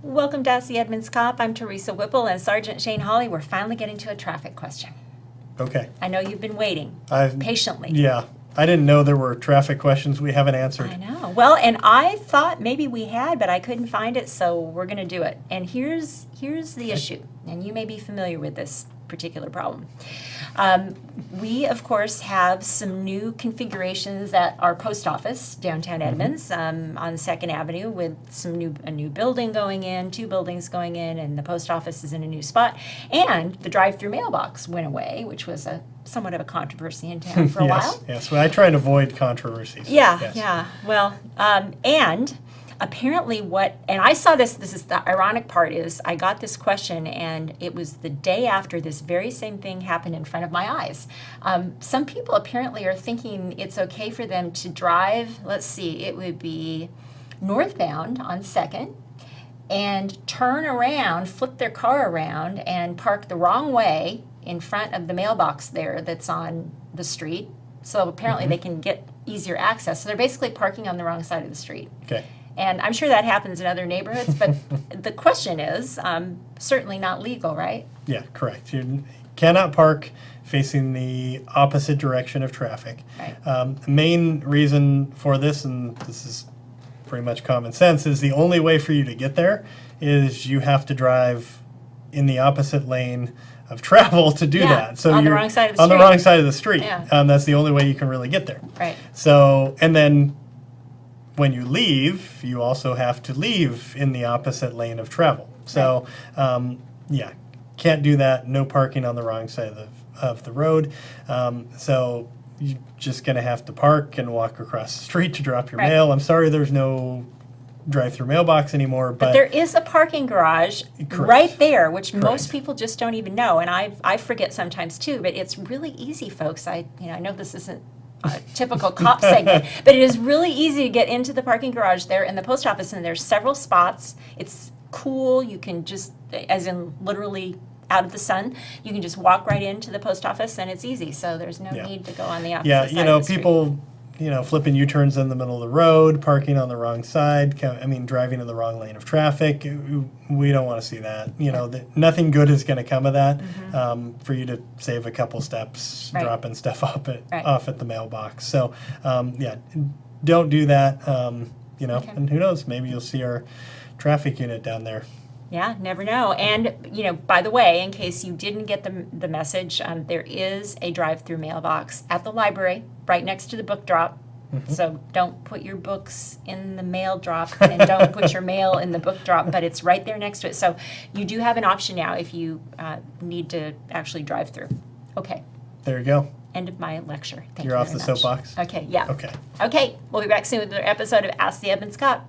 Welcome to Ask the Edmonds Cop. I'm Teresa Whipple and Sergeant Shane Hawley. We're finally getting to a traffic question. Okay. I know you've been waiting patiently. Yeah. I didn't know there were traffic questions we haven't answered. I know. Well, and I thought maybe we had, but I couldn't find it, so we're going to do it. And here's the issue, and you may be familiar with this particular problem. We, of course, have some new configurations at our post office, downtown Edmonds, on 2nd Avenue, with a new building going in, 2 buildings going in, and the post office is in a new spot. And the drive-through mailbox went away, which was somewhat of a controversy in town for a while. Yes, well, I try and avoid controversies. Yeah, yes. yeah. Well, and apparently and I saw this is the ironic part is I got this question and it was the day after this very same thing happened in front of my eyes. Some people apparently are thinking it's okay for them to drive, let's see, it would be northbound on 2nd and turn around, flip their car around and park the wrong way in front of the mailbox there that's on the street. So apparently they can get easier access. So they're basically parking on the wrong side of the street. Okay. And I'm sure that happens in other neighborhoods, but the question is certainly not legal, right? Yeah, correct. You cannot park facing the opposite direction of traffic. Right. The main reason for this, and this is pretty much common sense, is the only way for you to get there is you have to drive in the opposite lane of travel to do that. So on the you're wrong side of the on street. the wrong side of the street. Yeah. That's the only way you can really get there. Right. So, and then when you leave, you also have to leave in the opposite lane of travel. So, can't do that. No parking on the wrong side of the road. So you're just going to have to park and walk across the street to drop your mail. I'm sorry there's no drive-through mailbox anymore. But there is a parking garage right there, which most people just don't even know. And I forget sometimes too, but it's really easy, folks. I know this isn't a typical cop segment, but it is really easy to get into the parking garage there in the post office, and there's several spots. It's cool. You can just, as in literally out of the sun, you can just walk right into the post office, and it's easy. So there's no need to go on the opposite side of the street. People, flipping U-turns in the middle of the road, parking on the wrong side, driving in the wrong lane of traffic. We don't want to see that. Nothing good is going to come of that. For you to save a couple steps, dropping stuff off at the mailbox. So, don't do that. And who knows? Maybe you'll see our traffic unit down there. Yeah, never know. And, by the way, in case you didn't get the message, there is a drive-through mailbox at the library right next to the book drop. So don't put your books in the mail drop and don't put your mail in the book drop, but it's right there next to it. So you do have an option now if you need to actually drive through. Okay. There you go. End of my lecture. Thank you You're off very the much. soapbox? Okay, yeah. Okay. Okay, we'll be back soon with another episode of Ask the Edmonds Cop.